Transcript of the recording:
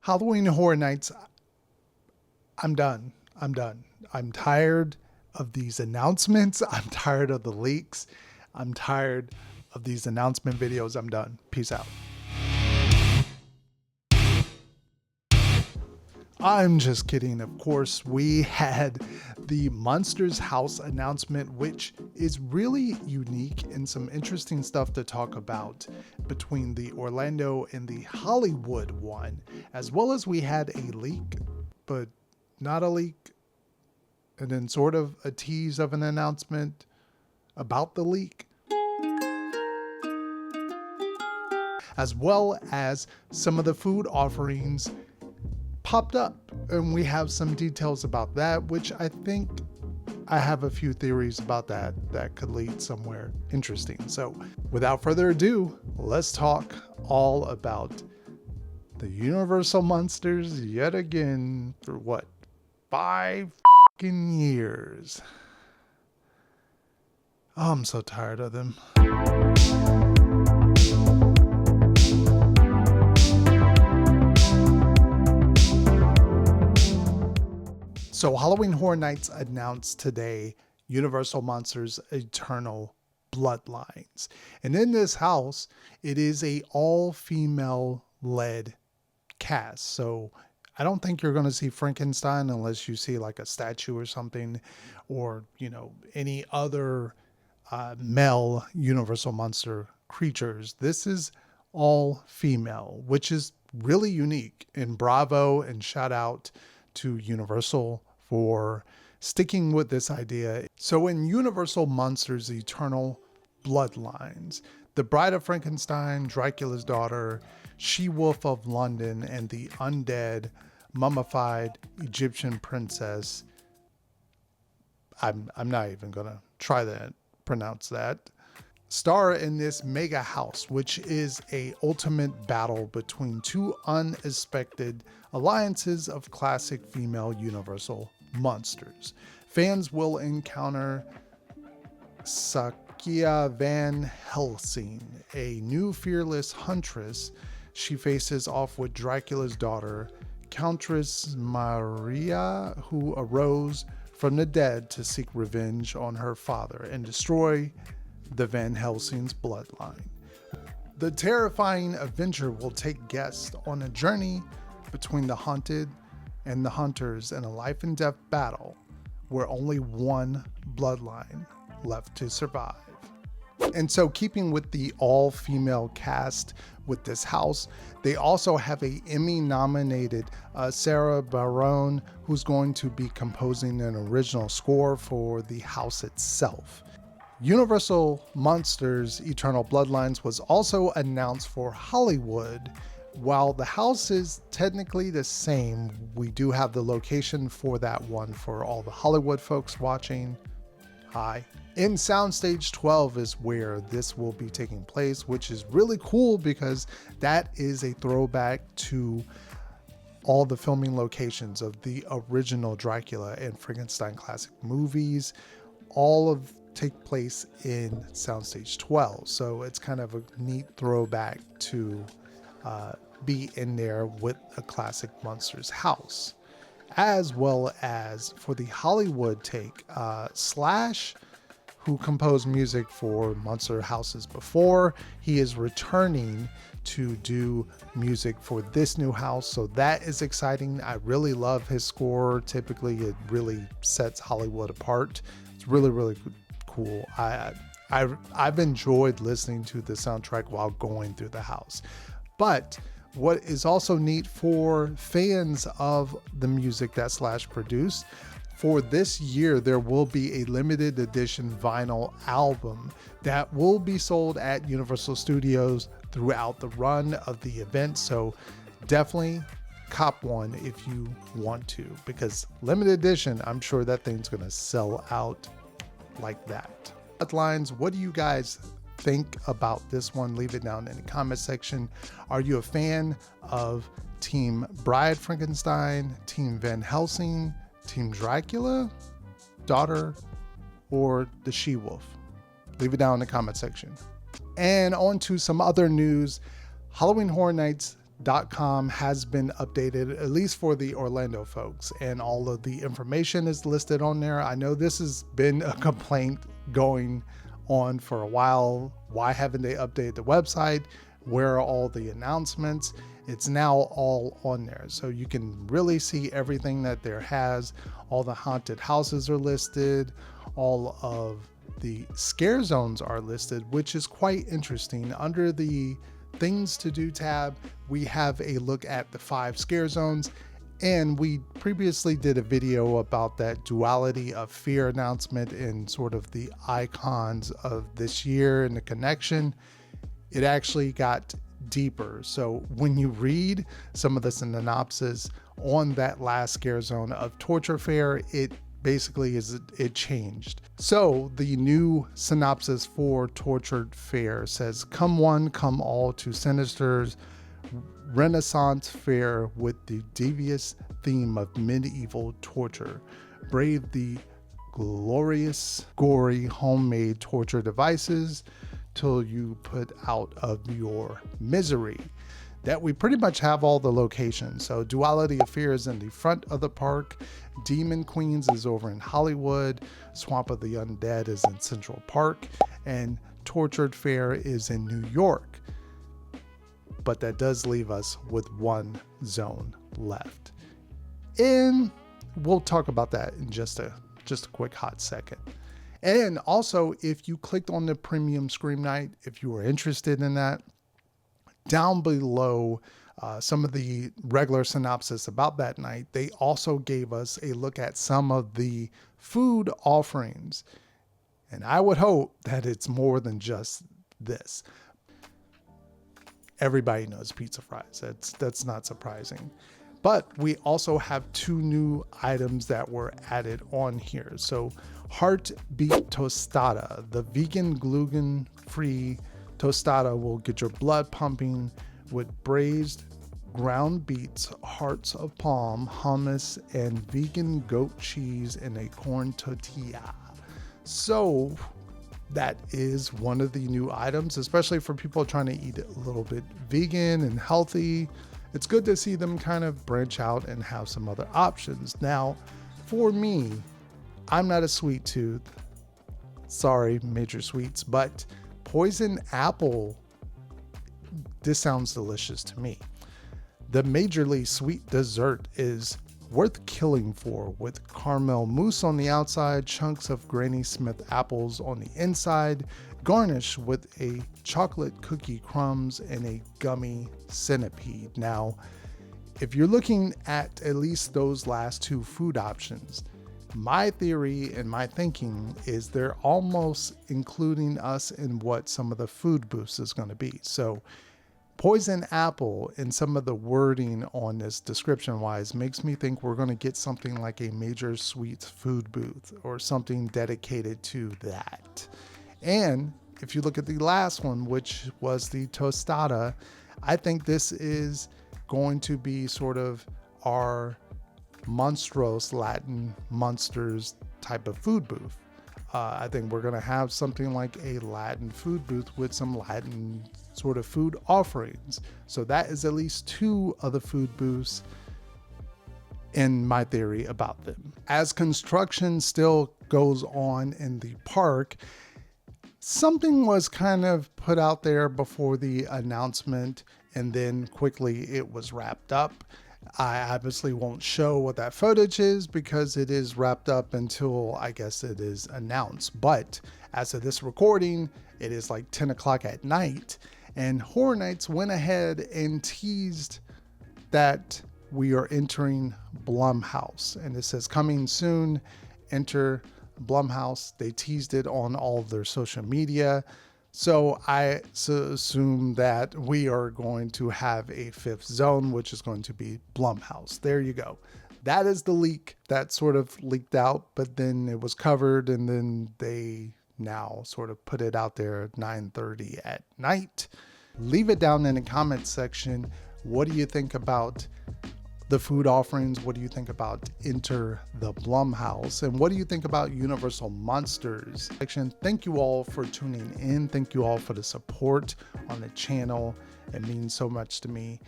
Halloween Horror Nights, I'm done. I'm done. I'm tired of these announcements. I'm tired of the leaks. I'm tired of these announcement videos. I'm done. Peace out. I'm just kidding. Of course, we had the Monsters House announcement, which is really unique and some interesting stuff to talk about between the Orlando and the Hollywood one, as well as we had a leak, but not a leak, and then sort of a tease of an announcement about the leak, as well as some of the food offerings popped up, and we have some details about that, which I think I have a few theories about that could lead somewhere interesting. So without further ado, let's talk all about the Universal Monsters yet again for what, 5 fucking years. Oh, I'm so tired of them. So Halloween Horror Nights announced today Universal Monsters Eternal Bloodlines. And in this house, it is a all-female led cast. So I don't think you're going to see Frankenstein unless you see like a statue or something, or, you know, any other male Universal Monster creatures. This is all female, which is really unique. And bravo and shout out to Universal for sticking with this idea. So in Universal Monsters Eternal Bloodlines, the Bride of Frankenstein, Dracula's daughter, She-Wolf of London, and the undead mummified Egyptian princess, I'm not even gonna try to pronounce that, star in this mega house, which is a ultimate battle between two unexpected alliances of classic female Universal monsters. Fans will encounter Sakia Van Helsing, a new fearless huntress. She faces off with Dracula's daughter, Countess Maria, who arose from the dead to seek revenge on her father and destroy the Van Helsing's bloodline. The terrifying adventure will take guests on a journey between the haunted and the hunters in a life and death battle where only one bloodline left to survive. And so, keeping with the all-female cast with this house, they also have a Emmy-nominated Sarah Baron, who's going to be composing an original score for the house itself. Universal Monsters Eternal Bloodlines was also announced for Hollywood. While the house is technically the same, we do have the location for that one for all the Hollywood folks watching. Hi. In Soundstage 12 is where this will be taking place, which is really cool because that is a throwback to all the filming locations of the original Dracula and Frankenstein classic movies. All of take place in Soundstage 12. So it's kind of a neat throwback to be in there with a classic Monsters house. As well as for the Hollywood take, Slash, who composed music for Monster houses before, he is returning to do music for this new house. So that is exciting. I really love his score. Typically, it really sets Hollywood apart. It's really, really cool. I've enjoyed listening to the soundtrack while going through the house. But what is also neat for fans of the music that Slash produced, for this year, there will be a limited edition vinyl album that will be sold at Universal Studios throughout the run of the event. So definitely cop one if you want to, because limited edition, I'm sure that thing's going to sell out like that. Bloodlines, what do you guys think about this one? Leave it down in the comment section. Are you a fan of Team Bride Frankenstein, Team Van Helsing, Team Dracula, daughter, or the She-Wolf? Leave it down in the comment section. And on to some other news. Halloween Horror Nights Monsterseternalbloodlines.com has been updated, at least for the Orlando folks, and all of the information is listed on there. I know this has been a complaint going on for a while. Why haven't they updated the website? Where are all the announcements? It's now all on there, so you can really see everything that there has. All the haunted houses are listed, all of the scare zones are listed, which is quite interesting. Under the things to do tab, we have a look at the 5 scare zones, and we previously did a video about that duality of fear announcement and sort of the icons of this year and the connection. It actually got deeper. So when you read some of the synopsis on that last scare zone of Torture Fair, it basically it changed. So the new synopsis for Tortured Fair says, "Come one, come all to Sinister's Renaissance fair with the devious theme of medieval torture. Brave the glorious, gory, homemade torture devices till you put out of your misery." That we pretty much have all the locations. So Duality of Fear is in the front of the park. Demon Queens is over in Hollywood. Swamp of the Undead is in Central Park. And Tortured Fair is in New York. But that does leave us with one zone left. And we'll talk about that in just a quick hot second. And also, if you clicked on the premium Scream Night, if you were interested in that, down below some of the regular synopsis about that night, they also gave us a look at some of the food offerings. And I would hope that it's more than just this. Everybody knows pizza fries. That's not surprising. But we also have 2 new items that were added on here. So Heartbeat Tostada, the vegan gluten-free tostada, will get your blood pumping with braised ground beets, hearts of palm, hummus, and vegan goat cheese in a corn tortilla. So that is one of the new items, especially for people trying to eat a little bit vegan and healthy. It's good to see them kind of branch out and have some other options. Now, for me, I'm not a sweet tooth. Sorry, Major Sweets, but poison apple, this sounds delicious to me. The majorly sweet dessert is worth killing for, with caramel mousse on the outside, chunks of Granny Smith apples on the inside, garnished with a chocolate cookie crumbs and a gummy centipede. Now, if you're looking at least those last 2 food options, my theory and my thinking is they're almost including us in what some of the food booths is going to be. So poison apple and some of the wording on this description wise makes me think we're going to get something like a Major Sweets food booth or something dedicated to that. And if you look at the last one, which was the tostada, I think this is going to be sort of our monstrous Latin monsters type of food booth. I think we're going to have something like a Latin food booth with some Latin sort of food offerings. So that is at least 2 of the food booths in my theory about them. As construction still goes on in the park, something was kind of put out there before the announcement, and then quickly it was wrapped up. I obviously won't show what that footage is because it is wrapped up until I guess it is announced. But as of this recording, it is like 10 o'clock at night, and Horror Nights went ahead and teased that we are entering Blumhouse, and it says coming soon, enter Blumhouse. They teased it on all of their social media. So I assume that we are going to have a 5th zone, which is going to be Blumhouse. There you go. That is the leak that sort of leaked out, but then it was covered, and then they now sort of put it out there at 9:30 at night. Leave it down in the comments section. What do you think about the food offerings? What do you think about Enter the Blumhouse? And what do you think about Universal Monsters? Thank you all for tuning in. Thank you all for the support on the channel. It means so much to me.